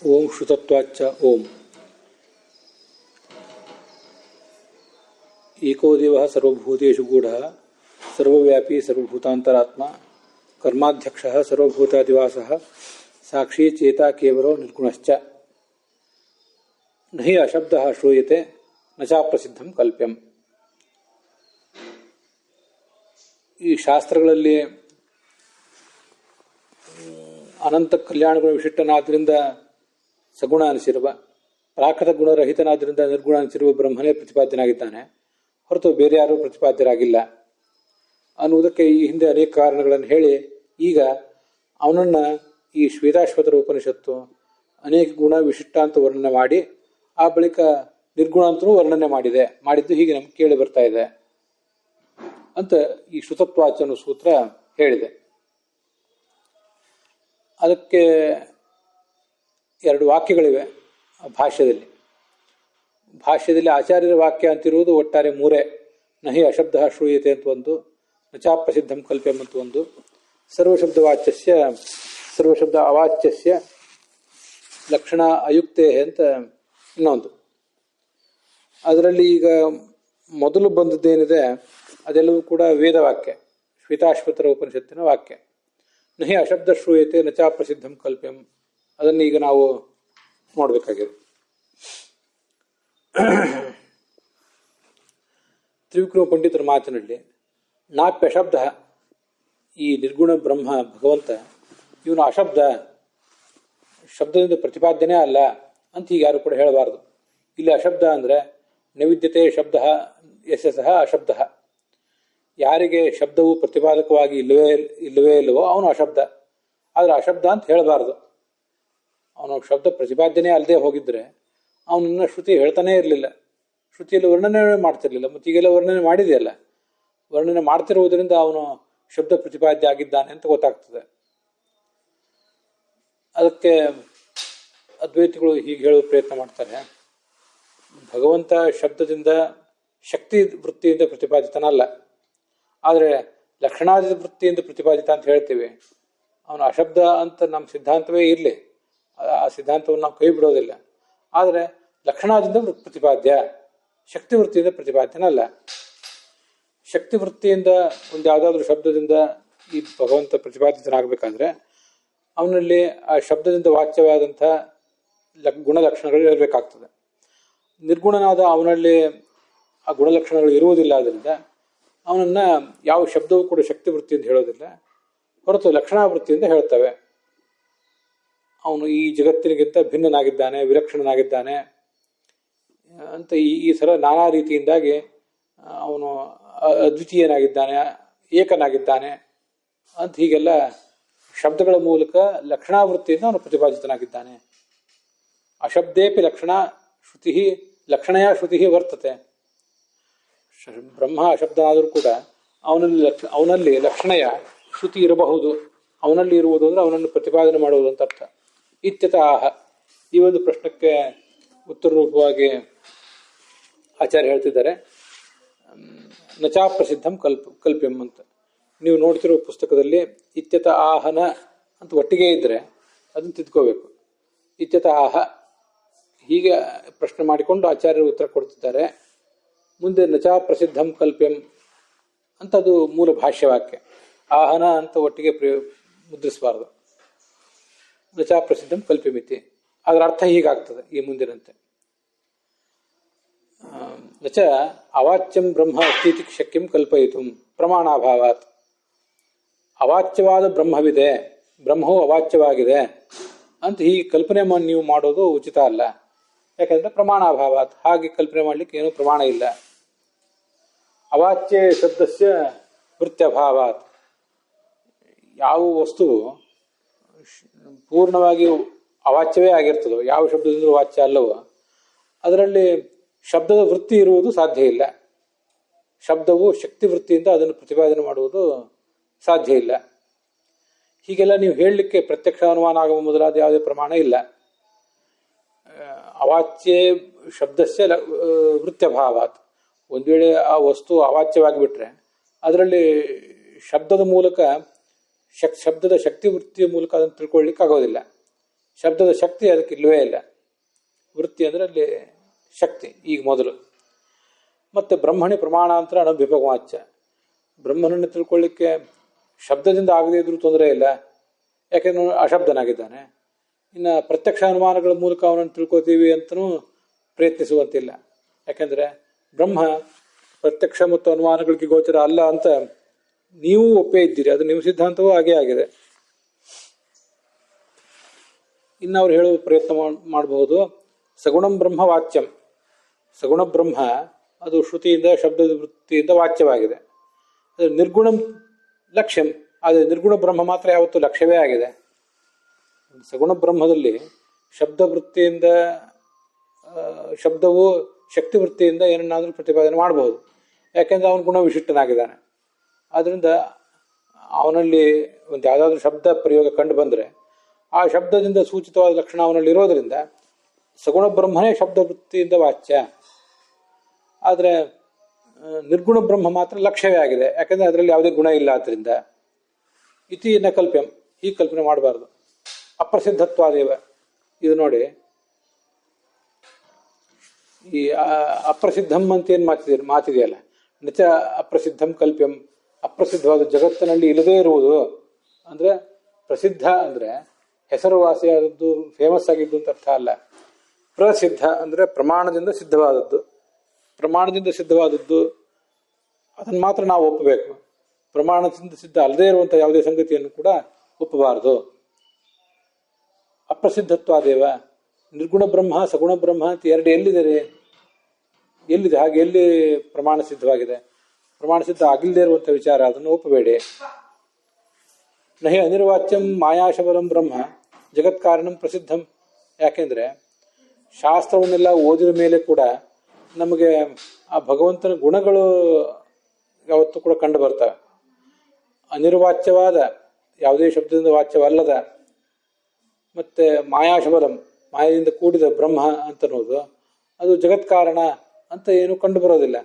ಓಂ ಶ್ರುತತ್ವಾಚ್ಚ ಓಂ ಏಕೋ ದೇವಃ ಸರ್ವಭೂತೇಷು ಗೂಢಃ ಸರ್ವವ್ಯಾಪಿ ಸರ್ವಭೂತಾಂತರಾತ್ಮ ಕರ್ಮಾಧ್ಯಕ್ಷಃ ಸರ್ವಭೂತಾದಿವಾಸಃ ಸಾಕ್ಷಿ ಚೇತಾ ಕೇವಲೋ ನಿರ್ಗುಣಶ್ಚ ನ ಹಿ ಅಶಬ್ದಃ ಶ್ರೂಯತೆ ನ ಚಾಪ್ರಸಿದ್ಧಂ ಕಲ್ಪ್ಯಂ. ಈ ಶಾಸ್ತ್ರಗಳಲ್ಲಿ ಅನಂತ ಕಲ್ಯಾಣಗುಣ ವಿಶಿಷ್ಟನಾದ್ದರಿಂದ ಸಗುಣ ಅನಿಸಿರುವ, ಪ್ರಾಕೃತ ಗುಣರಹಿತನಾದ್ದರಿಂದ ನಿರ್ಗುಣ ಅನಿಸಿರುವ ಬ್ರಹ್ಮನೇ ಪ್ರತಿಪಾದ್ಯನಾಗಿದ್ದಾನೆ, ಹೊರತು ಬೇರೆ ಯಾರೂ ಪ್ರತಿಪಾದ್ಯರಾಗಿಲ್ಲ ಅನ್ನುವುದಕ್ಕೆ ಈ ಹಿಂದೆ ಅನೇಕ ಕಾರಣಗಳನ್ನು ಹೇಳಿ ಈಗ ಅವನನ್ನು ಈ ಶ್ವೇತಾಶ್ವತರ ಉಪನಿಷತ್ತು ಅನೇಕ ಗುಣ ವಿಶಿಷ್ಟ ಅಂತ ವರ್ಣನೆ ಮಾಡಿ ಆ ಬಳಿಕ ನಿರ್ಗುಣ ಅಂತಲೂ ವರ್ಣನೆ ಮಾಡಿದ್ದು ಹೀಗೆ ನಮ್ಗೆ ಕೇಳಿ ಬರ್ತಾ ಇದೆ ಅಂತ ಈ ಶ್ರುತತ್ವಾಚ ಅನ್ನೋ ಸೂತ್ರ ಹೇಳಿದೆ. ಅದಕ್ಕೆ ಎರಡು ವಾಕ್ಯಗಳಿವೆ ಭಾಷ್ಯದಲ್ಲಿ ಆಚಾರ್ಯರ ವಾಕ್ಯ ಅಂತಿರುವುದು ಒಟ್ಟಾರೆ ಮೂರೇ. ನಹಿ ಅಶಬ್ದ ಶ್ರೂಯತೆ ಅಂತ ಒಂದು, ನಚಾಪ್ರಸಿದ್ಧಂ ಕಲ್ಪ್ಯಂ ಅಂತ ಒಂದು, ಸರ್ವಶಬ್ದ ಅವಾಚ್ಯಸ್ಯ ಲಕ್ಷಣ ಅಯುಕ್ತೆ ಅಂತ ಇನ್ನೊಂದು. ಅದರಲ್ಲಿ ಈಗ ಮೊದಲು ಬಂದದ್ದೇನಿದೆ ಅದೆಲ್ಲವೂ ಕೂಡ ವೇದವಾಕ್ಯ, ಶ್ವೇತಾಶ್ವತರ ಉಪನಿಷತ್ತಿನ ವಾಕ್ಯ. ನಹಿ ಅಶಬ್ದ ಶ್ರೂಯತೆ ನಚಾಪ್ರಸಿದ್ಧಂ ಕಲ್ಪ್ಯಂ, ಅದನ್ನು ಈಗ ನಾವು ನೋಡಬೇಕಾಗಿದೆ. ತ್ರಿವಿಕ್ರಮ ಪಂಡಿತರ ಮಾತಿನಲ್ಲಿ ನಾಪ್ಯಶಬ್ದ, ಈ ನಿರ್ಗುಣ ಬ್ರಹ್ಮ ಭಗವಂತ ಇವನು ಅಶಬ್ದ, ಶಬ್ದದಿಂದ ಪ್ರತಿಪಾದ್ಯನೇ ಅಲ್ಲ ಅಂತ ಹೀಗೆ ಯಾರು ಕೂಡ ಹೇಳಬಾರದು. ಇಲ್ಲಿ ಅಶಬ್ದ ಅಂದರೆ ನೈವಿದ್ಯತೆ ಶಬ್ದ ಯಸ್ಯ ಸಹ ಅಶಬ್ದ, ಯಾರಿಗೆ ಶಬ್ದವು ಪ್ರತಿಪಾದಕವಾಗಿ ಇಲ್ಲವೇ ಇಲ್ಲವೋ ಅವನು ಅಶಬ್ದ. ಆದರೆ ಅಶಬ್ದ ಅಂತ ಹೇಳಬಾರದು. ಅವನು ಶಬ್ದ ಪ್ರತಿಪಾದ್ಯನೇ ಅಲ್ಲದೆ ಹೋಗಿದ್ರೆ ಅವನನ್ನು ಶ್ರುತಿ ಹೇಳ್ತಾನೇ ಇರಲಿಲ್ಲ, ಶ್ರುತಿಯಲ್ಲಿ ವರ್ಣನೆ ಮಾಡ್ತಿರ್ಲಿಲ್ಲ. ಮತ್ತು ಈಗೆಲ್ಲ ವರ್ಣನೆ ಮಾಡಿದೆಯಲ್ಲ, ವರ್ಣನೆ ಮಾಡ್ತಿರುವುದರಿಂದ ಅವನು ಶಬ್ದ ಪ್ರತಿಪಾದ್ಯ ಆಗಿದ್ದಾನೆ ಅಂತ ಗೊತ್ತಾಗ್ತದೆ. ಅದಕ್ಕೆ ಅದ್ವೈತಿಗಳು ಹೀಗೆ ಹೇಳುವ ಪ್ರಯತ್ನ ಮಾಡ್ತಾರೆ, ಭಗವಂತ ಶಬ್ದದಿಂದ ಶಕ್ತಿ ವೃತ್ತಿಯಿಂದ ಪ್ರತಿಪಾದಿತನಲ್ಲ, ಆದರೆ ಲಕ್ಷಣಾದಿ ವೃತ್ತಿಯಿಂದ ಪ್ರತಿಪಾದಿತ ಅಂತ ಹೇಳ್ತೀವಿ. ಅವನು ಅಶಬ್ದ ಅಂತ ನಮ್ಮ ಸಿದ್ಧಾಂತವೇ ಇರಲಿ, ಆ ಸಿದ್ಧಾಂತವನ್ನು ನಾವು ಕೈ ಬಿಡೋದಿಲ್ಲ. ಆದರೆ ಲಕ್ಷಣಾದಿಂದ ಪ್ರತಿಪಾದ್ಯ, ಶಕ್ತಿ ವೃತ್ತಿಯಿಂದ ಪ್ರತಿಪಾದ್ಯನಲ್ಲ. ಶಕ್ತಿ ವೃತ್ತಿಯಿಂದ ಒಂದು ಯಾವುದಾದ್ರೂ ಶಬ್ದದಿಂದ ಈ ಭಗವಂತ ಪ್ರತಿಪಾದಿತನಾಗಬೇಕಾದ್ರೆ ಅವನಲ್ಲಿ ಆ ಶಬ್ದದಿಂದ ವಾಚ್ಯವಾದಂಥ ಗುಣಲಕ್ಷಣಗಳು ಇರಬೇಕಾಗ್ತದೆ. ನಿರ್ಗುಣನಾದ ಅವನಲ್ಲಿ ಆ ಗುಣಲಕ್ಷಣಗಳು ಇರುವುದಿಲ್ಲ. ಆದ್ದರಿಂದ ಅವನನ್ನು ಯಾವ ಶಬ್ದವೂ ಕೂಡ ಶಕ್ತಿ ವೃತ್ತಿಯಿಂದ ಹೇಳೋದಿಲ್ಲ, ಹೊರತು ಲಕ್ಷಣಾ ವೃತ್ತಿಯಿಂದ ಹೇಳ್ತವೆ. ಅವನು ಈ ಜಗತ್ತಿನಿಗಿಂತ ಭಿನ್ನನಾಗಿದ್ದಾನೆ, ವಿಲಕ್ಷಣನಾಗಿದ್ದಾನೆ ಅಂತ ಈ ಥರ ನಾನಾ ರೀತಿಯಿಂದಾಗಿ ಅವನು ಅದ್ವಿತೀಯನಾಗಿದ್ದಾನೆ, ಏಕನಾಗಿದ್ದಾನೆ ಅಂತ ಹೀಗೆಲ್ಲ ಶಬ್ದಗಳ ಮೂಲಕ ಲಕ್ಷಣಾವೃತ್ತಿಯಿಂದ ಅವನು ಪ್ರತಿಪಾದಿತನಾಗಿದ್ದಾನೆ. ಅಶಬ್ದೇಪಿ ಲಕ್ಷಣ ಶ್ರುತಿ, ಲಕ್ಷಣೆಯ ಶ್ರುತಿ ವರ್ತತೆ. ಬ್ರಹ್ಮ ಅಶಬ್ದನಾದರೂ ಕೂಡ ಅವನಲ್ಲಿ ಲಕ್ಷಣೆಯ ಶ್ರುತಿ ಇರಬಹುದು. ಅವನಲ್ಲಿ ಇರುವುದು ಅಂದರೆ ಅವನನ್ನು ಪ್ರತಿಪಾದನೆ ಮಾಡುವುದು ಅಂತ ಅರ್ಥ. ಇತ್ಯತಃ ಈ ಒಂದು ಪ್ರಶ್ನಕ್ಕೆ ಉತ್ತರ ರೂಪವಾಗಿ ಆಚಾರ್ಯ ಹೇಳ್ತಿದ್ದಾರೆ, ನಚಾಪ್ರಸಿದ್ಧಂ ಕಲ್ಪ್ಯಂ ಅಂತ. ನೀವು ನೋಡ್ತಿರುವ ಪುಸ್ತಕದಲ್ಲಿ ಇತ್ಯತ ಆಹನ ಅಂತ ಒಟ್ಟಿಗೆ ಇದ್ದರೆ ಅದನ್ನು ತಿದ್ಕೋಬೇಕು. ಇತ್ಯತ ಆಹ ಹೀಗೆ ಪ್ರಶ್ನೆ ಮಾಡಿಕೊಂಡು ಆಚಾರ್ಯರು ಉತ್ತರ ಕೊಡ್ತಿದ್ದಾರೆ. ಮುಂದೆ ನಚಾಪ್ರಸಿದ್ಧಂ ಕಲ್ಪ್ಯಂ ಅಂತ ಅದು ಮೂಲ ಭಾಷ್ಯವಾಕ್ಯ. ಆಹನ ಅಂತ ಒಟ್ಟಿಗೆ ಮುದ್ರಿಸಬಾರ್ದು. ನಚಾಪ್ರಸಿದ್ಧಂ ಕಲ್ಪ್ಯಮಿತಿ, ಅದರ ಅರ್ಥ ಹೀಗಾಗ್ತದೆ ಈ ಮುಂದಿನಂತೆ. ನಚ ಅವಾಚ್ಯಂ ಬ್ರಹ್ಮ ಅಸ್ತೀತಿ ಶಕ್ಯಂ ಕಲ್ಪಯಿತು ಪ್ರಮಾಣಾಭಾವಾತ್. ಅವಾಚ್ಯವಾದ ಬ್ರಹ್ಮವಿದೆ, ಬ್ರಹ್ಮವು ಅವಾಚ್ಯವಾಗಿದೆ ಅಂತ ಹೀಗೆ ಕಲ್ಪನೆ ನೀವು ಮಾಡೋದು ಉಚಿತ ಅಲ್ಲ. ಯಾಕಂದರೆ ಪ್ರಮಾಣಾಭಾವಾತ್, ಹಾಗೆ ಕಲ್ಪನೆ ಮಾಡಲಿಕ್ಕೆ ಏನೂ ಪ್ರಮಾಣ ಇಲ್ಲ. ಅವಾಚ್ಯ ಶಬ್ದಸ್ಯ ವೃತ್ಯಭಾವಾತ್, ಯಾವ ವಸ್ತು ಪೂರ್ಣವಾಗಿ ಅವಾಚ್ಯವೇ ಆಗಿರ್ತದೋ, ಯಾವ ಶಬ್ದದಿಂದ ವಾಚ್ಯ ಅಲ್ಲವೋ ಅದರಲ್ಲಿ ಶಬ್ದದ ವೃತ್ತಿ ಇರುವುದು ಸಾಧ್ಯ ಇಲ್ಲ. ಶಬ್ದವು ಶಕ್ತಿ ವೃತ್ತಿಯಿಂದ ಅದನ್ನು ಪ್ರತಿಪಾದನೆ ಮಾಡುವುದು ಸಾಧ್ಯ ಇಲ್ಲ. ಹೀಗೆಲ್ಲ ನೀವು ಹೇಳಲಿಕ್ಕೆ ಪ್ರತ್ಯಕ್ಷ ಅನುಮಾನ ಆಗುವ ಮೊದಲಾದ ಯಾವುದೇ ಪ್ರಮಾಣ ಇಲ್ಲ. ಅವಾಚ್ಯ ಶಬ್ದಸ್ಯ ವೃತ್ಯಭಾವಾತ್, ಒಂದು ವೇಳೆ ಆ ವಸ್ತು ಅವಾಚ್ಯವಾಗಿ ಬಿಟ್ರೆ ಅದರಲ್ಲಿ ಶಬ್ದದ ಮೂಲಕ ಶಬ್ದದ ಶಕ್ತಿ ವೃತ್ತಿಯ ಮೂಲಕ ಅದನ್ನು ತಿಳ್ಕೊಳ್ಳಿಕ್ಕೆ ಆಗೋದಿಲ್ಲ. ಶಬ್ದದ ಶಕ್ತಿ ಅದಕ್ಕೆ ಇಲ್ಲವೇ ಇಲ್ಲ. ವೃತ್ತಿ ಅಂದರೆ ಅಲ್ಲಿ ಶಕ್ತಿ ಈಗ ಮೊದಲು. ಮತ್ತು ಬ್ರಹ್ಮಣಿ ಪ್ರಮಾಣಾಂತರ ಅನಭ್ಯುಪವಾಚ್ಯ, ಬ್ರಹ್ಮನನ್ನು ತಿಳ್ಕೊಳ್ಳಿಕ್ಕೆ ಶಬ್ದದಿಂದ ಆಗದೇ ಇದ್ರೂ ತೊಂದರೆ ಇಲ್ಲ, ಯಾಕೆಂದ್ರೆ ಅಶಬ್ದನಾಗಿದ್ದಾನೆ. ಇನ್ನು ಪ್ರತ್ಯಕ್ಷ ಅನುಮಾನಗಳ ಮೂಲಕ ಅವನನ್ನು ತಿಳ್ಕೊತೀವಿ ಅಂತಲೂ ಪ್ರಯತ್ನಿಸುವಂತಿಲ್ಲ, ಯಾಕೆಂದರೆ ಬ್ರಹ್ಮ ಪ್ರತ್ಯಕ್ಷ ಮತ್ತು ಅನುಮಾನಗಳಿಗೆ ಗೋಚರ ಅಲ್ಲ ಅಂತ ನೀವು ಒಪ್ಪೇ ಇದ್ದೀರಿ, ಅದು ನಿಮ್ಮ ಸಿದ್ಧಾಂತವೂ ಹಾಗೇ ಆಗಿದೆ. ಇನ್ನು ಅವ್ರು ಹೇಳುವ ಪ್ರಯತ್ನ ಮಾಡಬಹುದು. ಸಗುಣಂ ಬ್ರಹ್ಮ ವಾಚ್ಯಂ, ಸಗುಣ ಬ್ರಹ್ಮ ಅದು ಶ್ರುತಿಯಿಂದ ಶಬ್ದದ ವೃತ್ತಿಯಿಂದ ವಾಚ್ಯವಾಗಿದೆ. ಅದು ನಿರ್ಗುಣಂ ಲಕ್ಷ್ಯಂ, ಆದರೆ ನಿರ್ಗುಣ ಬ್ರಹ್ಮ ಮಾತ್ರ ಯಾವತ್ತೂ ಲಕ್ಷ್ಯವೇ ಆಗಿದೆ. ಸಗುಣ ಬ್ರಹ್ಮದಲ್ಲಿ ಶಬ್ದ ವೃತ್ತಿಯಿಂದ ಶಬ್ದವು ಶಕ್ತಿ ವೃತ್ತಿಯಿಂದ ಏನನ್ನಾದರೂ ಪ್ರತಿಪಾದನೆ ಮಾಡಬಹುದು, ಯಾಕೆಂದರೆ ಅವನ ಗುಣ ವಿಶಿಷ್ಟನಾಗಿದ್ದಾನೆ. ಆದ್ದರಿಂದ ಅವನಲ್ಲಿ ಒಂದು ಯಾವುದಾದ್ರೂ ಶಬ್ದ ಪ್ರಯೋಗ ಕಂಡು ಬಂದರೆ ಆ ಶಬ್ದದಿಂದ ಸೂಚಿತವಾದ ಲಕ್ಷಣ ಅವನಲ್ಲಿ ಇರೋದರಿಂದ ಸಗುಣ ಬ್ರಹ್ಮನೇ ಶಬ್ದ ವೃತ್ತಿಯಿಂದ ವಾಚ್ಯ. ಆದರೆ ನಿರ್ಗುಣ ಬ್ರಹ್ಮ ಮಾತ್ರ ಲಕ್ಷ್ಯವೇ ಆಗಿದೆ, ಯಾಕೆಂದರೆ ಅದರಲ್ಲಿ ಯಾವುದೇ ಗುಣ ಇಲ್ಲ. ಆದ್ದರಿಂದ ಇತಿ ನ ಕಲ್ಪ್ಯಂ, ಈ ಕಲ್ಪನೆ ಮಾಡಬಾರ್ದು. ಅಪ್ರಸಿದ್ಧತ್ವಾದೇವ, ಇದು ನೋಡಿ, ಈ ಅಪ್ರಸಿದ್ಧಂ ಅಂತ ಏನು ಮಾತಿದೆಯಲ್ಲ, ನಿತ್ಯ ಅಪ್ರಸಿದ್ಧಂ ಕಲ್ಪ್ಯಂ, ಅಪ್ರಸಿದ್ಧವಾದ ಜಗತ್ತಿನಲ್ಲಿ ಇಲ್ಲದೇ ಇರುವುದು ಅಂದರೆ, ಪ್ರಸಿದ್ಧ ಅಂದರೆ ಹೆಸರುವಾಸಿಯಾದದ್ದು, ಫೇಮಸ್ ಆಗಿದ್ದು ಅಂತ ಅರ್ಥ ಅಲ್ಲ. ಪ್ರಸಿದ್ಧ ಅಂದರೆ ಪ್ರಮಾಣದಿಂದ ಸಿದ್ಧವಾದದ್ದು. ಪ್ರಮಾಣದಿಂದ ಸಿದ್ಧವಾದದ್ದು ಅದನ್ನು ಮಾತ್ರ ನಾವು ಒಪ್ಪಬೇಕು. ಪ್ರಮಾಣದಿಂದ ಸಿದ್ಧ ಅಲ್ಲದೇ ಇರುವಂಥ ಯಾವುದೇ ಸಂಗತಿಯನ್ನು ಕೂಡ ಒಪ್ಪಬಾರದು. ಅಪ್ರಸಿದ್ಧತ್ವಾದೇವ, ನಿರ್ಗುಣ ಬ್ರಹ್ಮ ಸಗುಣ ಬ್ರಹ್ಮ ಅಂತ ಎರಡು ಎಲ್ಲಿದೆ ಹಾಗೆ ಎಲ್ಲಿ ಪ್ರಮಾಣ ಸಿದ್ಧವಾಗಿದೆ? ಪ್ರಮಾಣ ಸಿದ್ಧ ಆಗಿಲ್ಲದೆ ಇರುವಂಥ ವಿಚಾರ, ಅದನ್ನು ಒಪ್ಪಬೇಡಿ. ನಹಿ ಅನಿರ್ವಾಚ್ಯಂ ಮಾಯಾಶಬಲಂ ಬ್ರಹ್ಮ ಜಗತ್ಕಾರಣಂ ಪ್ರಸಿದ್ಧಂ, ಯಾಕೆಂದರೆ ಶಾಸ್ತ್ರವನ್ನೆಲ್ಲ ಓದಿದ ಮೇಲೆ ಕೂಡ ನಮಗೆ ಆ ಭಗವಂತನ ಗುಣಗಳು ಯಾವತ್ತೂ ಕೂಡ ಕಂಡು ಬರ್ತವೆ. ಅನಿರ್ವಾಚ್ಯವಾದ, ಯಾವುದೇ ಶಬ್ದದಿಂದ ವಾಚ್ಯವಲ್ಲದ, ಮತ್ತು ಮಾಯಾಶಬಲಂ, ಮಾಯದಿಂದ ಕೂಡಿದ ಬ್ರಹ್ಮ ಅಂತನ್ನೋದು ಅದು ಜಗತ್ಕಾರಣ ಅಂತ ಏನು ಕಂಡು ಬರೋದಿಲ್ಲ.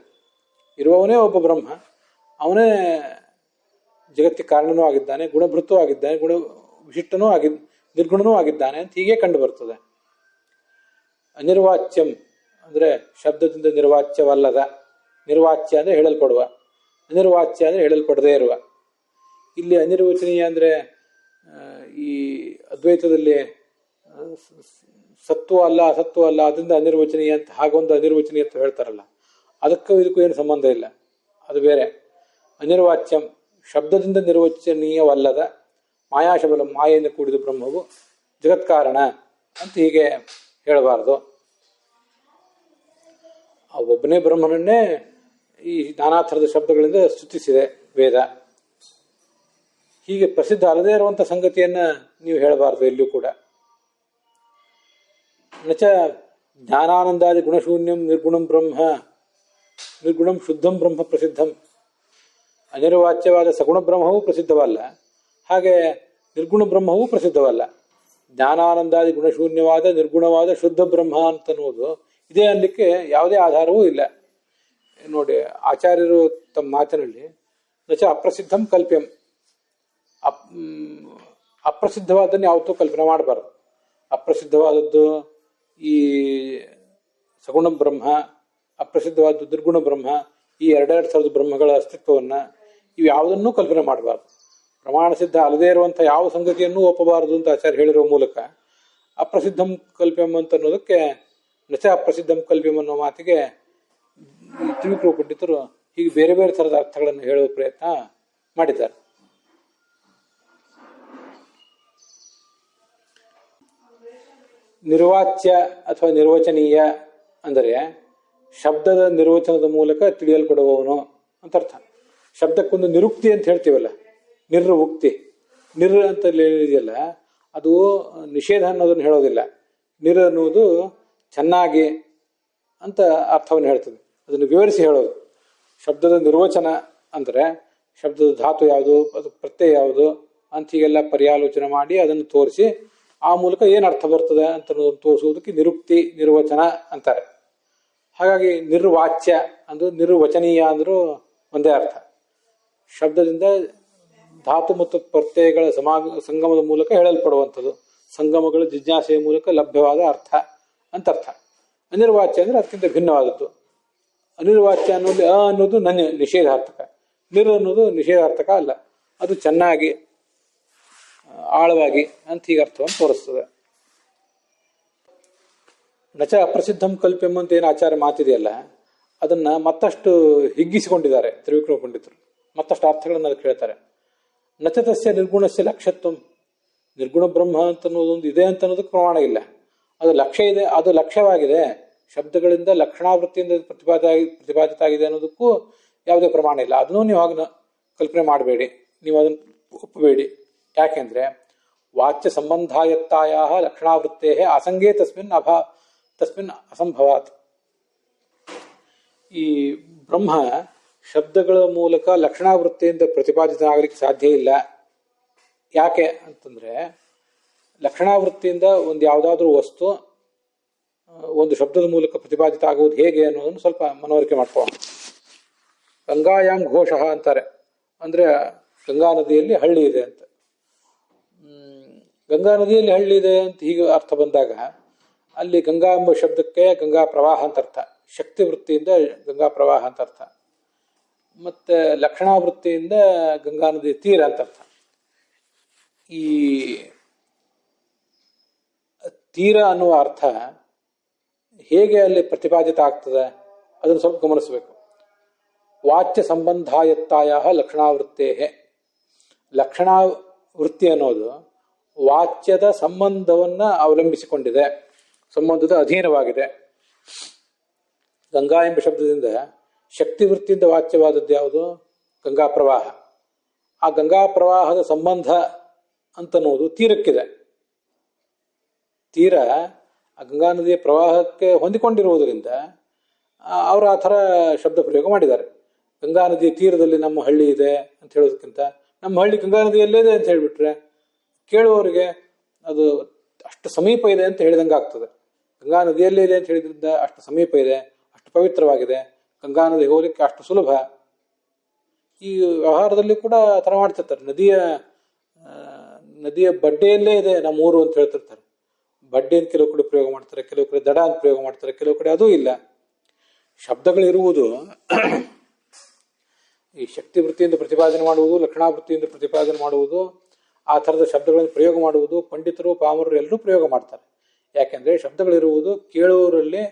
ಇರುವವನೇ ಒಬ್ಬ ಬ್ರಹ್ಮ, ಅವನೇ ಜಗತ್ತಿಗೆ ಕಾರಣನೂ ಆಗಿದ್ದಾನೆ, ಗುಣಭೃತವೂ ಆಗಿದ್ದಾನೆ, ಗುಣ ವಿಶಿಷ್ಟನೂ ನಿರ್ಗುಣನೂ ಆಗಿದ್ದಾನೆ ಅಂತ ಹೀಗೆ ಕಂಡು ಬರ್ತದೆ. ಅನಿರ್ವಾಚ್ಯಂ ಅಂದರೆ ಶಬ್ದದಿಂದ ನಿರ್ವಾಚ್ಯವಲ್ಲದ, ನಿರ್ವಾಚ್ಯ ಅಂದರೆ ಹೇಳಲ್ಪಡುವ, ಅನಿರ್ವಾಚ್ಯ ಅಂದರೆ ಹೇಳಲ್ಪಡದೇ ಇರುವ. ಇಲ್ಲಿ ಅನಿರ್ವಚನೀಯ ಅಂದರೆ ಈ ಅದ್ವೈತದಲ್ಲಿ ಸತ್ವ ಅಲ್ಲ ಅಸತ್ವ ಅಲ್ಲ, ಅದರಿಂದ ಅನಿರ್ವಚನೀಯ ಅಂತ ಹಾಗೊಂದು ಅನಿರ್ವಚನೀಯ ಅಂತ ಹೇಳ್ತಾರಲ್ಲ, ಅದಕ್ಕೂ ಇದಕ್ಕೂ ಏನು ಸಂಬಂಧ ಇಲ್ಲ, ಅದು ಬೇರೆ. ಅನಿರ್ವಾಚ್ಯಂ ಶಬ್ದದಿಂದ ನಿರ್ವಚನೀಯವಲ್ಲದ, ಮಾಯಾಶಬಲ ಮಾಯೆಯಿಂದ ಕೂಡಿದ ಬ್ರಹ್ಮವು ಜಗತ್ಕಾರಣ ಅಂತ ಹೀಗೆ ಹೇಳಬಾರದು. ಆ ಒಬ್ಬನೇ ಬ್ರಹ್ಮನನ್ನೇ ಈ ನಾನಾ ಥರದ ಶಬ್ದಗಳಿಂದ ಸ್ತುತಿಸಿದೆ ವೇದ. ಹೀಗೆ ಪ್ರಸಿದ್ಧ ಅಲ್ಲದೇ ಇರುವಂಥ ಸಂಗತಿಯನ್ನು ನೀವು ಹೇಳಬಾರದು ಎಲ್ಲಿಯೂ ಕೂಡ. ನಚ ಜ್ಞಾನಾನಂದಾದಿ ಗುಣಶೂನ್ಯಂ ನಿರ್ಗುಣಂ ಬ್ರಹ್ಮ, ನಿರ್ಗುಣಂ ಶುದ್ಧಂ ಬ್ರಹ್ಮ ಪ್ರಸಿದ್ಧಂ. ಅನಿರ್ವಾಚ್ಯವಾದ ಸಗುಣ ಬ್ರಹ್ಮವೂ ಪ್ರಸಿದ್ಧವಲ್ಲ, ಹಾಗೆ ನಿರ್ಗುಣ ಬ್ರಹ್ಮವೂ ಪ್ರಸಿದ್ಧವಲ್ಲ. ಜ್ಞಾನಾನಂದಾದಿ ಗುಣಶೂನ್ಯವಾದ ನಿರ್ಗುಣವಾದ ಶುದ್ಧ ಬ್ರಹ್ಮ ಅಂತನ್ನುವುದು ಇದೇ ಅನ್ನಲಿಕ್ಕೆ ಯಾವುದೇ ಆಧಾರವೂ ಇಲ್ಲ. ನೋಡಿ, ಆಚಾರ್ಯರು ತಮ್ಮ ಮಾತಿನಲ್ಲಿ ನಚ ಅಪ್ರಸಿದ್ಧಂ ಕಲ್ಪ್ಯಂ, ಅಪ್ರಸಿದ್ಧವಾದನ್ನು ಯಾವತ್ತೂ ಕಲ್ಪನೆ ಮಾಡಬಾರ್ದು. ಅಪ್ರಸಿದ್ಧವಾದದ್ದು ಈ ಸಗುಣ ಬ್ರಹ್ಮ, ಅಪ್ರಸಿದ್ಧವಾದ ನಿರ್ಗುಣ ಬ್ರಹ್ಮ, ಈ ಎರಡೆರಡು ಥರದ ಬ್ರಹ್ಮಗಳ ಅಸ್ತಿತ್ವವನ್ನು ಇವು ಯಾವುದನ್ನೂ ಕಲ್ಪನೆ ಮಾಡಬಾರ್ದು. ಪ್ರಮಾಣ ಸಿದ್ಧ ಅಲ್ಲದೇ ಇರುವಂಥ ಯಾವ ಸಂಗತಿಯನ್ನೂ ಒಪ್ಪಬಾರದು ಅಂತ ಆಚಾರ್ಯ ಹೇಳಿರೋ ಮೂಲಕ ಅಪ್ರಸಿದ್ಧಂ ಕಲ್ಪ್ಯಂ ಅಂತ ಅನ್ನೋದಕ್ಕೆ ನಚ ಅಪ್ರಸಿದ್ಧಂ ಕಲ್ಪ್ಯಂ ಅನ್ನೋ ಮಾತಿಗೆ ತ್ರಿವಿಕ್ರಮ ಪಂಡಿತರು ಹೀಗೆ ಬೇರೆ ಬೇರೆ ಥರದ ಅರ್ಥಗಳನ್ನು ಹೇಳುವ ಪ್ರಯತ್ನ ಮಾಡಿದ್ದಾರೆ. ನಿರ್ವಾಚ್ಯ ಅಥವಾ ನಿರ್ವಚನೀಯ ಅಂದರೆ ಶಬ್ದದ ನಿರ್ವಚನದ ಮೂಲಕ ತಿಳಿಯಲ್ಪಡುವವನು ಅಂತ ಅರ್ಥ. ಶಬ್ದಕ್ಕೊಂದು ನಿರುಕ್ತಿ ಅಂತ ಹೇಳ್ತೀವಲ್ಲ, ನಿರ್ವುಕ್ತಿ. ನಿರ್ ಅಂತ ಇದೆಯಲ್ಲ, ಅದು ನಿಷೇಧ ಅನ್ನೋದನ್ನು ಹೇಳೋದಿಲ್ಲ. ನಿರ್ ಅನ್ನುವುದು ಚೆನ್ನಾಗಿ ಅಂತ ಅರ್ಥವನ್ನು ಹೇಳ್ತದೆ, ಅದನ್ನು ವಿವರಿಸಿ ಹೇಳೋದು. ಶಬ್ದದ ನಿರ್ವಚನ ಅಂದರೆ ಶಬ್ದದ ಧಾತು ಯಾವುದು, ಅದು ಪ್ರತ್ಯಯ ಯಾವುದು ಅಂತ ಹೀಗೆಲ್ಲ ಪರ್ಯಾಲೋಚನೆ ಮಾಡಿ ಅದನ್ನು ತೋರಿಸಿ ಆ ಮೂಲಕ ಏನು ಅರ್ಥ ಬರ್ತದೆ ಅಂತ ತೋರಿಸುವುದಕ್ಕೆ ನಿರುಕ್ತಿ ನಿರ್ವಚನ ಅಂತಾರೆ. ಹಾಗಾಗಿ ನಿರ್ವಾಚ್ಯ ಅಂದರೂ ನಿರ್ವಚನೀಯ ಅಂದರೂ ಒಂದೇ ಅರ್ಥ. ಶಬ್ದದಿಂದ ಧಾತು ಮತ್ತು ಪ್ರತ್ಯಯಗಳ ಸಂಗಮದ ಮೂಲಕ ಹೇಳಲ್ಪಡುವಂಥದ್ದು. ಸಂಗಮಗಳು ಜಿಜ್ಞಾಸೆಯ ಮೂಲಕ ಲಭ್ಯವಾದ ಅರ್ಥ ಅಂತ ಅರ್ಥ. ಅನಿರ್ವಾಚ್ಯ ಅಂದರೆ ಅದಕ್ಕಿಂತ ಭಿನ್ನವಾದದ್ದು. ಅನಿರ್ವಾಚ್ಯ ಅನ್ನೋದು ಅನ್ನೋದು ನಿಷೇಧಾರ್ಥಕ, ಅನ್ನೋದು ನಿಷೇಧಾರ್ಥಕ ಅಲ್ಲ. ಅದು ಚೆನ್ನಾಗಿ ಆಳವಾಗಿ ಅಂತ ಹೀಗೆ ಅರ್ಥವನ್ನು ತೋರಿಸ್ತದೆ. ನಚ ಅಪ್ರಸಿದ್ಧಂ ಕಲ್ಪ್ಯಂ ಅಂತ ಏನು ಆಚಾರ ಮಾತಿದೆಯಲ್ಲ, ಅದನ್ನ ಮತ್ತಷ್ಟು ಹಿಗ್ಗಿಸಿಕೊಂಡಿದ್ದಾರೆ ತ್ರಿವಿಕ್ರಮ ಪಂಡಿತರು. ಮತ್ತಷ್ಟು ಅರ್ಥಗಳನ್ನು ಅದಕ್ಕೆ ಹೇಳ್ತಾರೆ. ನಚತಸ್ಯ ನಿರ್ಗುಣಸ್ಯ ಲಕ್ಷ್ಯತ್ವ, ನಿರ್ಗುಣ ಬ್ರಹ್ಮ ಅಂತ ಅನ್ನೋದೊಂದು ಇದೆ ಅಂತ ಅನ್ನೋದಕ್ಕೆ ಪ್ರಮಾಣ ಇಲ್ಲ. ಅದು ಲಕ್ಷ್ಯ ಇದೆ, ಅದು ಲಕ್ಷ್ಯವಾಗಿದೆ, ಶಬ್ದಗಳಿಂದ ಲಕ್ಷಣಾವೃತ್ತಿಯಿಂದ ಪ್ರತಿಪಾದಿತ ಆಗಿದೆ ಅನ್ನೋದಕ್ಕೂ ಯಾವುದೇ ಪ್ರಮಾಣ ಇಲ್ಲ. ಅದನ್ನು ನೀವು ಹಾಗೆ ಕಲ್ಪನೆ ಮಾಡಬೇಡಿ, ನೀವು ಅದನ್ನು ಒಪ್ಪಬೇಡಿ. ಯಾಕೆಂದ್ರೆ ವಾಚ್ಯ ಸಂಬಂಧಾಯತ್ತಾಯ ಲಕ್ಷಣಾವೃತ್ತೇ ಅಸಂಗೇ ತಸ್ಮಿನ್ ಅಸಂಭವಾತ್. ಈ ಬ್ರಹ್ಮ ಶಬ್ದಗಳ ಮೂಲಕ ಲಕ್ಷಣಾವೃತ್ತಿಯಿಂದ ಪ್ರತಿಪಾದಿತನಾಗಲಿಕ್ಕೆ ಸಾಧ್ಯ ಇಲ್ಲ. ಯಾಕೆ ಅಂತಂದ್ರೆ ಲಕ್ಷಣಾವೃತ್ತಿಯಿಂದ ಒಂದು ಯಾವುದಾದ್ರೂ ವಸ್ತು ಒಂದು ಶಬ್ದದ ಮೂಲಕ ಪ್ರತಿಪಾದಿತ ಆಗುವುದು ಹೇಗೆ ಅನ್ನೋದನ್ನು ಸ್ವಲ್ಪ ಮನವರಿಕೆ ಮಾಡ್ಕೊಳ್ಳೋಣ. ಗಂಗಾಯಾಮ್ ಘೋಷ ಅಂತಾರೆ, ಅಂದ್ರೆ ಗಂಗಾ ನದಿಯಲ್ಲಿ ಹಳ್ಳಿ ಇದೆ ಅಂತ. ಗಂಗಾ ನದಿಯಲ್ಲಿ ಹಳ್ಳಿ ಇದೆ ಅಂತ ಹೀಗೆ ಅರ್ಥ ಬಂದಾಗ ಅಲ್ಲಿ ಗಂಗಾ ಎಂಬ ಶಬ್ದಕ್ಕೆ ಗಂಗಾ ಪ್ರವಾಹ ಅಂತ ಅರ್ಥ, ಶಕ್ತಿ ವೃತ್ತಿಯಿಂದ ಗಂಗಾ ಪ್ರವಾಹ ಅಂತ ಅರ್ಥ, ಮತ್ತೆ ಲಕ್ಷಣಾವೃತ್ತಿಯಿಂದ ಗಂಗಾ ನದಿ ತೀರ ಅಂತ ಅರ್ಥ. ಈ ತೀರ ಅನ್ನುವ ಅರ್ಥ ಹೇಗೆ ಅಲ್ಲಿ ಪ್ರತಿಪಾದಿತ ಆಗ್ತದೆ ಅದನ್ನು ಸ್ವಲ್ಪ ಗಮನಿಸಬೇಕು. ವಾಚ್ಯ ಸಂಬಂಧಾಯತ್ತಾಯ ಲಕ್ಷಣಾವೃತ್ತೇ, ಲಕ್ಷಣಾವೃತ್ತಿ ಅನ್ನೋದು ವಾಚ್ಯದ ಸಂಬಂಧವನ್ನ ಅವಲಂಬಿಸಿಕೊಂಡಿದೆ, ಸಂಬಂಧದ ಅಧೀನವಾಗಿದೆ. ಗಂಗಾ ಎಂಬ ಶಬ್ದದಿಂದ ಶಕ್ತಿ ವೃತ್ತಿಯಿಂದ ವಾಚ್ಯವಾದದ್ದು ಯಾವುದು? ಗಂಗಾ ಪ್ರವಾಹ. ಆ ಗಂಗಾ ಪ್ರವಾಹದ ಸಂಬಂಧ ಅಂತನ್ನುವುದು ತೀರಕ್ಕಿದೆ. ತೀರ ಆ ಗಂಗಾ ನದಿಯ ಪ್ರವಾಹಕ್ಕೆ ಹೊಂದಿಕೊಂಡಿರುವುದರಿಂದ ಅವರು ಆ ಥರ ಶಬ್ದ ಪ್ರಯೋಗ ಮಾಡಿದ್ದಾರೆ. ಗಂಗಾ ನದಿಯ ತೀರದಲ್ಲಿ ನಮ್ಮ ಹಳ್ಳಿ ಇದೆ ಅಂತ ಹೇಳೋದಕ್ಕಿಂತ ನಮ್ಮ ಹಳ್ಳಿ ಗಂಗಾ ನದಿಯಲ್ಲೇ ಇದೆ ಅಂತ ಹೇಳಿಬಿಟ್ರೆ ಕೇಳುವವರಿಗೆ ಅದು ಅಷ್ಟು ಸಮೀಪ ಇದೆ ಅಂತ ಹೇಳಿದಂಗೆ ಆಗ್ತದೆ. ಗಂಗಾ ನದಿಯಲ್ಲೇ ಇದೆ ಅಂತ ಹೇಳಿದ್ರಿಂದ ಅಷ್ಟು ಸಮೀಪ ಇದೆ, ಅಷ್ಟು ಪವಿತ್ರವಾಗಿದೆ, ಗಂಗಾ ನದಿ ಹೋಗ್ಲಿಕ್ಕೆ ಅಷ್ಟು ಸುಲಭ. ಈ ವ್ಯವಹಾರದಲ್ಲಿ ಕೂಡ ಆ ಥರ ಮಾಡ್ತಿರ್ತಾರೆ. ನದಿಯ ಬಡ್ಡೆಯಲ್ಲೇ ಇದೆ ನಮ್ಮೂರು ಅಂತ ಹೇಳ್ತಿರ್ತಾರೆ. ಬಡ್ಡೆ ಅಂತ ಕೆಲವು ಕಡೆ ಪ್ರಯೋಗ ಮಾಡ್ತಾರೆ, ಕೆಲವು ಕಡೆ ದಡ ಅಂತ ಪ್ರಯೋಗ ಮಾಡ್ತಾರೆ, ಕೆಲವು ಕಡೆ ಅದೂ ಇಲ್ಲ. ಶಬ್ದಗಳಿರುವುದು ಈ ಶಕ್ತಿ ವೃತ್ತಿಯಿಂದ ಪ್ರತಿಪಾದನೆ ಮಾಡುವುದು, ಲಕ್ಷಣಾವೃತ್ತಿಯಿಂದ ಪ್ರತಿಪಾದನೆ ಮಾಡುವುದು, ಆ ಥರದ ಶಬ್ದಗಳನ್ನು ಪ್ರಯೋಗ ಮಾಡುವುದು ಪಂಡಿತರು ಪಾಮರರು ಎಲ್ಲರೂ ಪ್ರಯೋಗ ಮಾಡ್ತಾರೆ. ಯಾಕೆಂದ್ರೆ ಶಬ್ದಗಳಿರುವುದು ಕೇಳುವವರಲ್ಲಿ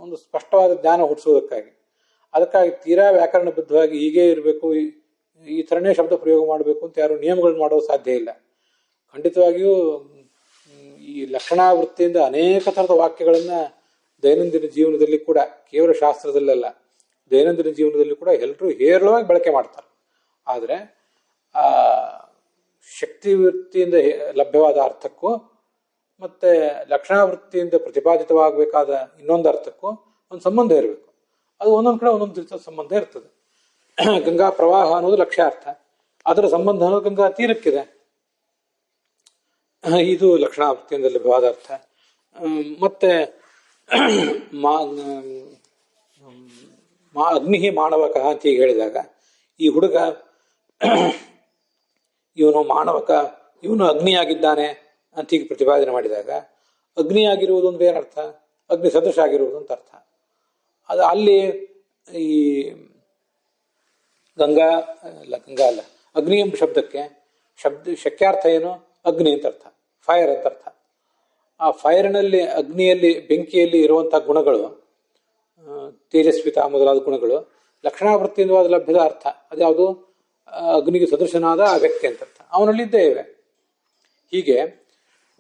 ಒಂದು ಸ್ಪಷ್ಟವಾದ ಜ್ಞಾನ ಹುಟ್ಟಿಸೋದಕ್ಕಾಗಿ. ಅದಕ್ಕಾಗಿ ತೀರಾ ವ್ಯಾಕರಣಬದ್ಧವಾಗಿ ಹೀಗೇ ಇರಬೇಕು, ಈ ಥರನೇ ಶಬ್ದ ಪ್ರಯೋಗ ಮಾಡಬೇಕು ಅಂತ ಯಾರು ನಿಯಮಗಳನ್ನು ಮಾಡೋದು ಸಾಧ್ಯ ಇಲ್ಲ. ಖಂಡಿತವಾಗಿಯೂ ಈ ಲಕ್ಷಣಾವೃತ್ತಿಯಿಂದ ಅನೇಕ ಥರದ ವಾಕ್ಯಗಳನ್ನು ದೈನಂದಿನ ಜೀವನದಲ್ಲಿ ಕೂಡ, ಕೇವಲ ಶಾಸ್ತ್ರದಲ್ಲೆಲ್ಲ ದೈನಂದಿನ ಜೀವನದಲ್ಲಿ ಕೂಡ ಎಲ್ಲರೂ ಹೇರಳವಾಗಿ ಬಳಕೆ ಮಾಡ್ತಾರೆ. ಆದರೆ ಆ ಶಕ್ತಿ ವೃತ್ತಿಯಿಂದ ಲಭ್ಯವಾದ ಅರ್ಥಕ್ಕೂ ಮತ್ತೆ ಲಕ್ಷಣಾವೃತ್ತಿಯಿಂದ ಪ್ರತಿಪಾದಿತವಾಗಬೇಕಾದ ಇನ್ನೊಂದು ಅರ್ಥಕ್ಕೂ ಒಂದು ಸಂಬಂಧ ಇರಬೇಕು. ಅದು ಒಂದೊಂದು ಕಡೆ ಒಂದೊಂದು ರೀತಿಯ ಸಂಬಂಧ ಇರ್ತದೆ. ಗಂಗಾ ಪ್ರವಾಹ ಅನ್ನೋದು ಲಕ್ಷ್ಯಾರ್ಥ, ಅದರ ಸಂಬಂಧ ಅನ್ನೋದು ಗಂಗಾ ತೀರಕ್ಕಿದೆ. ಇದು ಲಕ್ಷಣಾವೃತ್ತಿಯಿಂದ ಲಭ್ಯವಾದ ಅರ್ಥ. ಮತ್ತೆ ಅಗ್ನಿ ಮಾಣವಕ ಅಂತ ಹೀಗೆ ಹೇಳಿದಾಗ ಈ ಹುಡುಗ ಇವನು ಮಾಣವಕ, ಇವನು ಅಗ್ನಿಯಾಗಿದ್ದಾನೆ ಅಂತ ಹೀಗೆ ಪ್ರತಿಪಾದನೆ ಮಾಡಿದಾಗ ಅಗ್ನಿಯಾಗಿರುವುದು ಒಂದು ಏನರ್ಥ? ಅಗ್ನಿ ಸದೃಶ ಆಗಿರುವುದು ಅಂತ ಅರ್ಥ. ಅದು ಅಲ್ಲಿ ಈ ಗಂಗಾ ಅಲ್ಲ ಅಗ್ನಿ ಎಂಬ ಶಬ್ದಕ್ಕೆ ಶಕ್ಯಾರ್ಥ ಏನು? ಅಗ್ನಿ ಅಂತ ಅರ್ಥ, ಫೈರ್ ಅಂತ ಅರ್ಥ. ಆ ಫೈರ್ನಲ್ಲಿ, ಅಗ್ನಿಯಲ್ಲಿ, ಬೆಂಕಿಯಲ್ಲಿ ಇರುವಂತಹ ಗುಣಗಳು, ತೇಜಸ್ವಿತ ಮೊದಲಾದ ಗುಣಗಳು ಲಕ್ಷಣಾವೃತ್ತಿಯಿಂದ ಲಭ್ಯದ ಅರ್ಥ. ಅದ್ಯಾವುದು? ಅಗ್ನಿಗೆ ಸದೃಶನಾದ ಆ ವ್ಯಕ್ತಿ ಅಂತ ಅರ್ಥ, ಅವನಲ್ಲಿದ್ದೇ ಇವೆ. ಹೀಗೆ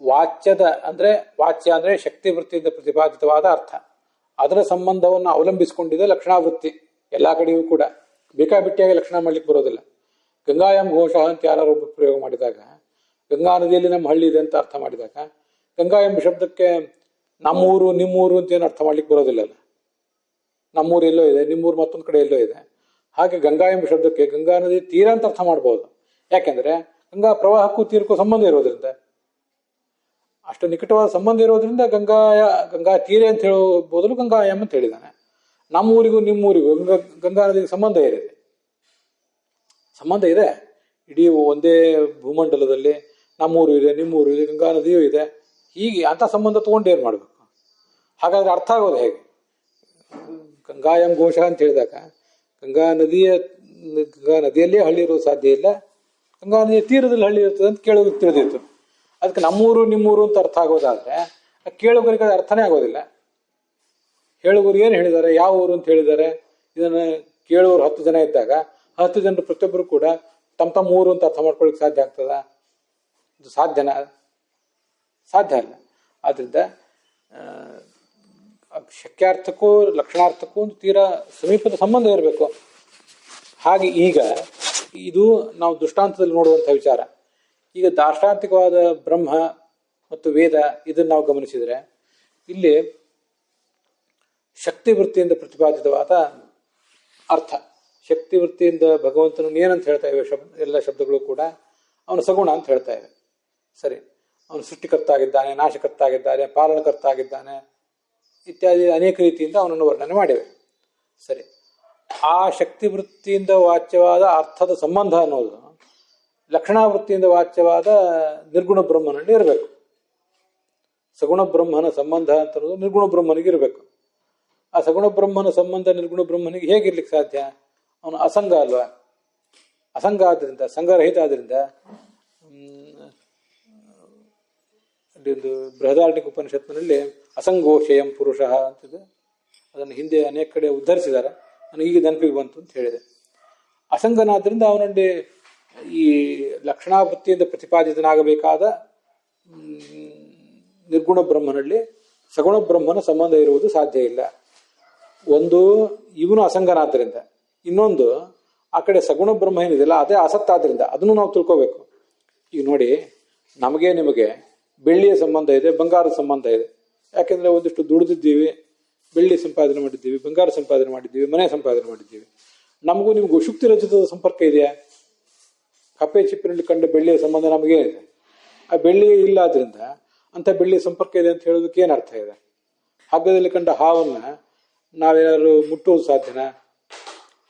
ವಾಚ್ಯ ಅಂದ್ರೆ ಶಕ್ತಿ ವೃತ್ತಿಯಿಂದ ಪ್ರತಿಪಾದಿತವಾದ ಅರ್ಥ, ಅದರ ಸಂಬಂಧವನ್ನು ಅವಲಂಬಿಸಿಕೊಂಡಿದೆ ಲಕ್ಷಣಾವೃತ್ತಿ. ಎಲ್ಲಾ ಕಡೆಯೂ ಕೂಡ ಬೇಕಾಬಿಟ್ಟಿಯಾಗಿ ಲಕ್ಷಣ ಮಾಡ್ಲಿಕ್ಕೆ ಬರೋದಿಲ್ಲ. ಗಂಗಾಯಾಮ್ ಘೋಷ ಅಂತ ಯಾರೊಬ್ಬರು ಪ್ರಯೋಗ ಮಾಡಿದಾಗ, ಗಂಗಾ ನದಿಯಲ್ಲಿ ನಮ್ಮ ಹಳ್ಳಿ ಇದೆ ಅಂತ ಅರ್ಥ ಮಾಡಿದಾಗ, ಗಂಗಾ ಎಂಬ ಶಬ್ದಕ್ಕೆ ನಮ್ಮೂರು ನಿಮ್ಮೂರು ಅಂತ ಏನು ಅರ್ಥ ಮಾಡ್ಲಿಕ್ಕೆ ಬರೋದಿಲ್ಲಲ್ಲ. ನಮ್ಮೂರು ಎಲ್ಲೋ ಇದೆ, ನಿಮ್ಮೂರು ಮತ್ತೊಂದು ಕಡೆ ಎಲ್ಲೋ ಇದೆ. ಹಾಗೆ ಗಂಗಾ ಎಂಬ ಶಬ್ದಕ್ಕೆ ಗಂಗಾ ನದಿ ತೀರ ಅಂತ ಅರ್ಥ ಮಾಡ್ಬೋದು. ಯಾಕೆಂದ್ರೆ ಗಂಗಾ ಪ್ರವಾಹಕ್ಕೂ ತೀರಕ್ಕೂ ಸಂಬಂಧ ಇರೋದ್ರಿಂದ, ಅಷ್ಟು ನಿಕಟವಾದ ಸಂಬಂಧ ಇರೋದ್ರಿಂದ ಗಂಗಾ ತೀರೆ ಅಂತ ಹೇಳೋ ಬದಲು ಗಂಗಾಯಾಮ್ ಅಂತ ಹೇಳಿದ್ದಾನೆ. ನಮ್ಮೂರಿಗೂ ನಿಮ್ಮೂರಿಗೂ ಗಂಗಾ ನದಿಗೆ ಸಂಬಂಧ ಸಂಬಂಧ ಇದೆ. ಇಡೀ ಒಂದೇ ಭೂಮಂಡಲದಲ್ಲಿ ನಮ್ಮೂರು ಇದೆ, ನಿಮ್ಮೂರು ಇದೆ, ಗಂಗಾ ನದಿಯೂ ಇದೆ, ಹೀಗೆ ಅಂಥ ಸಂಬಂಧ ತೊಗೊಂಡು ಏನು ಮಾಡಬೇಕು? ಹಾಗಾದ್ರೆ ಅರ್ಥ ಆಗೋದು ಹೇಗೆ? ಗಂಗಾಯಂ ಘೋಷ ಅಂತ ಹೇಳಿದಾಗ ಗಂಗಾ ನದಿಯಲ್ಲೇ ಹಳ್ಳಿ ಇರೋದು ಸಾಧ್ಯ ಇಲ್ಲ, ಗಂಗಾ ನದಿಯ ತೀರದಲ್ಲಿ ಹಳ್ಳಿ ಇರ್ತದೆ ಅಂತ ಕೇಳೋದಕ್ಕೆ ತಿಳಿದಿತ್ತು. ಅದಕ್ಕೆ ನಮ್ಮೂರು ನಿಮ್ಮೂರು ಅಂತ ಅರ್ಥ ಆಗೋದಾದ್ರೆ ಕೇಳುಗರಿಗೆ ಅದು ಅರ್ಥನೇ ಆಗೋದಿಲ್ಲ. ಹೇಳುಗರು ಏನು ಹೇಳಿದ್ದಾರೆ, ಯಾವ ಊರು ಅಂತ ಹೇಳಿದ್ದಾರೆ, ಇದನ್ನು ಕೇಳುವರು 10 ಜನ ಇದ್ದಾಗ 10 ಜನರು ಪ್ರತಿಯೊಬ್ಬರು ಕೂಡ ತಮ್ಮ ಊರು ಅಂತ ಅರ್ಥ ಮಾಡ್ಕೊಳ್ಳಿಕ್ಕೆ ಸಾಧ್ಯ ಆಗ್ತದ? ಇದು ಸಾಧ್ಯನಾ? ಸಾಧ್ಯ ಅಲ್ಲ. ಆದ್ರಿಂದ ಶಕ್ಯಾರ್ಥಕ್ಕೂ ಲಕ್ಷಣಾರ್ಥಕ್ಕೂ ಒಂದು ತೀರಾ ಸಮೀಪದ ಸಂಬಂಧ ಇರಬೇಕು. ಹಾಗೆ ಈಗ ಇದು ನಾವು ದೃಷ್ಟಾಂತದಲ್ಲಿ ನೋಡುವಂಥ ವಿಚಾರ. ಈಗ ದಾರ್ಷ್ಟಾಂತಿಕವಾದ ಬ್ರಹ್ಮ ಮತ್ತು ವೇದ ಇದನ್ನು ನಾವು ಗಮನಿಸಿದರೆ ಇಲ್ಲಿ ಶಕ್ತಿ ವೃತ್ತಿಯಿಂದ ಪ್ರತಿಪಾದಿತವಾದ ಅರ್ಥ. ಶಕ್ತಿ ವೃತ್ತಿಯಿಂದ ಭಗವಂತನನ್ನು ಏನಂತ ಹೇಳ್ತಾ ಇವೆ ಎಲ್ಲ ಶಬ್ದಗಳು ಕೂಡ ಅವನು ಸಗುಣ ಅಂತ ಹೇಳ್ತಾ ಇವೆ. ಸರಿ, ಅವನು ಸೃಷ್ಟಿಕರ್ತ ಆಗಿದ್ದಾನೆ, ನಾಶಕರ್ತ ಆಗಿದ್ದಾನೆ, ಪಾಲನಕರ್ತ ಆಗಿದ್ದಾನೆ ಇತ್ಯಾದಿ ಅನೇಕ ರೀತಿಯಿಂದ ಅವನನ್ನು ವರ್ಣನೆ ಮಾಡಿವೆ. ಸರಿ, ಆ ಶಕ್ತಿ ವೃತ್ತಿಯಿಂದ ವಾಚ್ಯವಾದ ಅರ್ಥದ ಸಂಬಂಧ ಅನ್ನೋದು ಲಕ್ಷಣಾವೃತ್ತಿಯಿಂದ ವಾಚ್ಯವಾದ ನಿರ್ಗುಣ ಬ್ರಹ್ಮನಲ್ಲಿ ಇರಬೇಕು. ಸಗುಣ ಬ್ರಹ್ಮನ ಸಂಬಂಧ ಅಂತ ಅನ್ನೋದು ನಿರ್ಗುಣ ಬ್ರಹ್ಮನಿಗೆ ಇರಬೇಕು. ಆ ಸಗುಣ ಬ್ರಹ್ಮನ ಸಂಬಂಧ ನಿರ್ಗುಣ ಬ್ರಹ್ಮನಿಗೆ ಹೇಗಿರ್ಲಿಕ್ಕೆ ಸಾಧ್ಯ? ಅವನು ಅಸಂಗ ಅಲ್ವಾ? ಅಸಂಗ ಆದ್ರಿಂದ, ಸಂಘರಹಿತ ಆದ್ರಿಂದ ಒಂದು ಬೃಹದಾರಣ್ಯಕ ಉಪನಿಷತ್ನಲ್ಲಿ ಅಸಂಗೋಷಯಂ ಪುರುಷ ಅಂತಿದೆ. ಅದನ್ನು ಹಿಂದೆ ಅನೇಕ ಕಡೆ ಉದ್ಧರಿಸಿದ್ದಾರೆ. ನನಗೆ ಈಗ ನೆನಪಿಗೆ ಬಂತು ಅಂತ ಹೇಳಿದೆ. ಅಸಂಗನಾದ್ರಿಂದ ಅವನಲ್ಲಿ ಈ ಲಕ್ಷಣಾವೃತ್ತಿಯಿಂದ ಪ್ರತಿಪಾದಿತನಾಗಬೇಕಾದ ನಿರ್ಗುಣ ಬ್ರಹ್ಮನಲ್ಲಿ ಸಗುಣ ಬ್ರಹ್ಮನ ಸಂಬಂಧ ಇರುವುದು ಸಾಧ್ಯ ಇಲ್ಲ. ಒಂದು ಇವನು ಅಸಂಗನಾದ್ರಿಂದ, ಇನ್ನೊಂದು ಆ ಕಡೆ ಸಗುಣ ಬ್ರಹ್ಮ ಏನಿದೆಯಲ್ಲ ಅದೇ ಅಸತ್ತಾದ್ರಿಂದ ಅದನ್ನು ನಾವು ತಿಳ್ಕೋಬೇಕು. ಈಗ ನೋಡಿ, ನಮಗೆ ನಿಮಗೆ ಬೆಳ್ಳಿಯ ಸಂಬಂಧ ಇದೆ, ಬಂಗಾರದ ಸಂಬಂಧ ಇದೆ. ಯಾಕೆಂದ್ರೆ ಒಂದಿಷ್ಟು ದುಡಿದಿದ್ದೀವಿ, ಬೆಳ್ಳಿ ಸಂಪಾದನೆ ಮಾಡಿದ್ದೀವಿ, ಬಂಗಾರ ಸಂಪಾದನೆ ಮಾಡಿದ್ದೀವಿ, ಮನೆ ಸಂಪಾದನೆ ಮಾಡಿದ್ದೀವಿ. ನಮಗೂ ನಿಮಗೂ ಶುಕ್ತಿ ರಚಿತದ ಸಂಪರ್ಕ ಇದೆಯಾ? ಕಪ್ಪೆ ಚಿಪ್ಪಿನಲ್ಲಿ ಕಂಡ ಬೆಳ್ಳಿಯ ಸಂಬಂಧ ನಮಗೇ ಇದೆ. ಆ ಬೆಳ್ಳಿ ಇಲ್ಲ ಆದ್ರಿಂದ ಅಂತ ಬೆಳ್ಳಿಯ ಸಂಪರ್ಕ ಇದೆ ಅಂತ ಹೇಳೋದಕ್ಕೆ ಏನು ಅರ್ಥ ಇದೆ? ಹಗ್ಗದಲ್ಲಿ ಕಂಡ ಹಾವನ್ನ ನಾವೇನಾದ್ರು ಮುಟ್ಟುವುದು ಸಾಧ್ಯನಾ?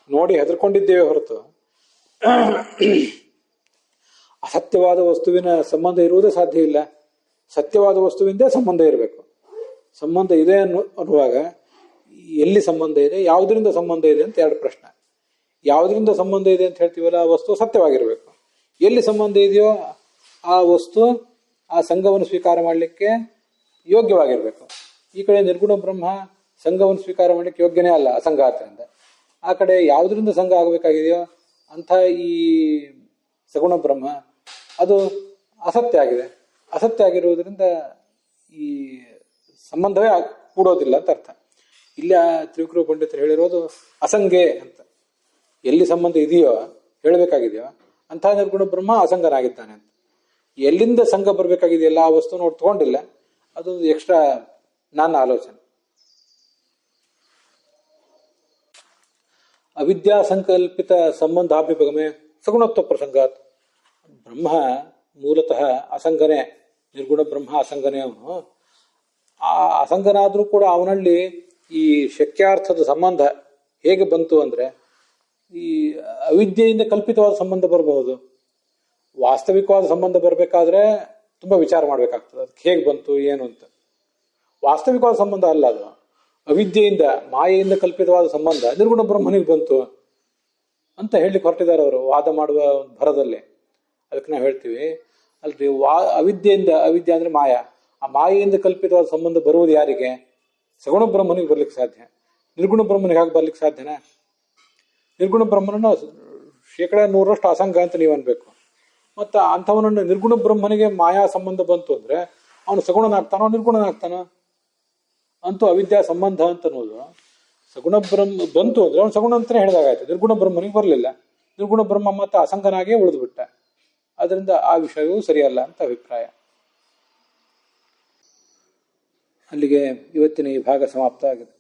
ನೋಡಿ ಹೆದರ್ಕೊಂಡಿದ್ದೇವೆ ಹೊರತು ಅಸತ್ಯವಾದ ವಸ್ತುವಿನ ಸಂಬಂಧ ಇರುವುದೇ ಸಾಧ್ಯ ಇಲ್ಲ. ಸತ್ಯವಾದ ವಸ್ತುವಿಂದೇ ಸಂಬಂಧ ಇರಬೇಕು. ಸಂಬಂಧ ಇದೆ ಅನ್ನುವಾಗ ಎಲ್ಲಿ ಸಂಬಂಧ ಇದೆ, ಯಾವುದರಿಂದ ಸಂಬಂಧ ಇದೆ ಅಂತ 2 ಪ್ರಶ್ನೆ. ಯಾವುದರಿಂದ ಸಂಬಂಧ ಇದೆ ಅಂತ ಹೇಳ್ತೀವಲ್ಲ ಆ ವಸ್ತು ಸತ್ಯವಾಗಿರಬೇಕು. ಎಲ್ಲಿ ಸಂಬಂಧ ಇದೆಯೋ ಆ ವಸ್ತು ಆ ಸಂಘವನ್ನು ಸ್ವೀಕಾರ ಮಾಡಲಿಕ್ಕೆ ಯೋಗ್ಯವಾಗಿರಬೇಕು. ಈ ಕಡೆ ನಿರ್ಗುಣ ಬ್ರಹ್ಮ ಸಂಘವನ್ನು ಸ್ವೀಕಾರ ಮಾಡಲಿಕ್ಕೆ ಯೋಗ್ಯನೇ ಅಲ್ಲ, ಅಸಂಗ ಆದ್ದರಿಂದ. ಆ ಕಡೆ ಯಾವುದರಿಂದ ಸಂಘ ಆಗಬೇಕಾಗಿದೆಯೋ ಅಂಥ ಈ ಸಗುಣ ಬ್ರಹ್ಮ ಅದು ಅಸತ್ಯ ಆಗಿದೆ. ಅಸತ್ಯ ಆಗಿರುವುದರಿಂದ ಈ ಸಂಬಂಧವೇ ಕೂಡೋದಿಲ್ಲ ಅಂತ ಅರ್ಥ. ಇಲ್ಲಿ ತ್ರಿವಿಕ್ರಮ ಪಂಡಿತರು ಹೇಳಿರೋದು ಅಸಂಗೆ ಅಂತ. ಎಲ್ಲಿ ಸಂಬಂಧ ಇದೆಯೋ ಹೇಳಬೇಕಾಗಿದೆಯೋ ಅಂಥ ನಿರ್ಗುಣ ಬ್ರಹ್ಮ ಅಸಂಗನಾಗಿದ್ದಾನೆ ಅಂತ. ಎಲ್ಲಿಂದ ಸಂಘ ಬರಬೇಕಾಗಿದೆಯಲ್ಲ ಆ ವಸ್ತು ನೋಡಿ ತಗೊಂಡಿಲ್ಲ. ಅದೊಂದು ಎಕ್ಸ್ಟ್ರಾ ನನ್ನ ಆಲೋಚನೆ. ಅವಿದ್ಯಾ ಸಂಕಲ್ಪಿತ ಸಂಬಂಧಾಭ್ಯುಪಗಮೆ ಸಗುಣತ್ವ ಪ್ರಸಂಗಾತ್. ಬ್ರಹ್ಮ ಮೂಲತಃ ಅಸಂಗನೇ, ನಿರ್ಗುಣ ಬ್ರಹ್ಮ ಅಸಂಗನೇ. ಅವನು ಆ ಅಸಂಗನಾದ್ರೂ ಕೂಡ ಅವನಲ್ಲಿ ಈ ಶಕ್ಯಾರ್ಥದ ಸಂಬಂಧ ಹೇಗೆ ಬಂತು ಅಂದ್ರೆ ಈ ಅವಿದ್ಯೆಯಿಂದ ಕಲ್ಪಿತವಾದ ಸಂಬಂಧ ಬರಬಹುದು. ವಾಸ್ತವಿಕವಾದ ಸಂಬಂಧ ಬರಬೇಕಾದ್ರೆ ತುಂಬಾ ವಿಚಾರ ಮಾಡ್ಬೇಕಾಗ್ತದೆ, ಅದಕ್ಕೆ ಹೇಗೆ ಬಂತು ಏನು ಅಂತ. ವಾಸ್ತವಿಕವಾದ ಸಂಬಂಧ ಅಲ್ಲ ಅದು, ಅವಿದ್ಯೆಯಿಂದ ಮಾಯೆಯಿಂದ ಕಲ್ಪಿತವಾದ ಸಂಬಂಧ ನಿರ್ಗುಣ ಬ್ರಹ್ಮನಿಗೆ ಬಂತು ಅಂತ ಹೇಳಲಿಕ್ಕೆ ಹೊರಟಿದ್ದಾರೆ ಅವರು ವಾದ ಮಾಡುವ ಭರದಲ್ಲಿ. ಅದಕ್ಕೆ ನಾವು ಹೇಳ್ತೀವಿ ಅಲ್ರಿ, ಅವಿದ್ಯೆಯಿಂದ, ಅವಿದ್ಯೆ ಅಂದ್ರೆ ಮಾಯಾ, ಆ ಮಾಯೆಯಿಂದ ಕಲ್ಪಿತವಾದ ಸಂಬಂಧ ಬರುವುದು ಯಾರಿಗೆ? ಸಗುಣ ಬ್ರಹ್ಮನಿಗೆ ಬರ್ಲಿಕ್ಕೆ ಸಾಧ್ಯ. ನಿರ್ಗುಣ ಬ್ರಹ್ಮನಿಗೆ ಹಾಗೆ ಬರ್ಲಿಕ್ಕೆ ಸಾಧ್ಯನಾ? ನಿರ್ಗುಣ ಬ್ರಹ್ಮನನ್ನು 100% ಅಸಂಗ ಅಂತ ನೀವು ಅನ್ಬೇಕು. ಮತ್ತು ಅಂಥವನನ್ನು ನಿರ್ಗುಣ ಬ್ರಹ್ಮನಿಗೆ ಮಾಯಾ ಸಂಬಂಧ ಬಂತು ಅಂದ್ರೆ ಅವನು ಸಗುಣನಾಗ್ತಾನೋ ನಿರ್ಗುಣನಾಗ್ತಾನೋ? ಅಂತೂ ಅವಿದ್ಯಾ ಸಂಬಂಧ ಅಂತ ಅನ್ನೋದು ಸಗುಣ ಬ್ರಹ್ಮ ಬಂತು ಅಂದ್ರೆ ಅವನು ಸಗುಣ ಅಂತಾನೆ ಹೇಳಿದಾಗಾಯ್ತು. ನಿರ್ಗುಣ ಬ್ರಹ್ಮನಿಗೆ ಬರಲಿಲ್ಲ. ನಿರ್ಗುಣ ಬ್ರಹ್ಮ ಮತ್ತೆ ಅಸಂಗನಾಗೇ ಉಳಿದ್ಬಿಟ್ಟ. ಅದರಿಂದ ಆ ವಿಷಯವೂ ಸರಿಯಲ್ಲ ಅಂತ ಅಭಿಪ್ರಾಯ. ಅಲ್ಲಿಗೆ ಇವತ್ತಿನ ಈ ಭಾಗ ಸಮಾಪ್ತ ಆಗಿದೆ.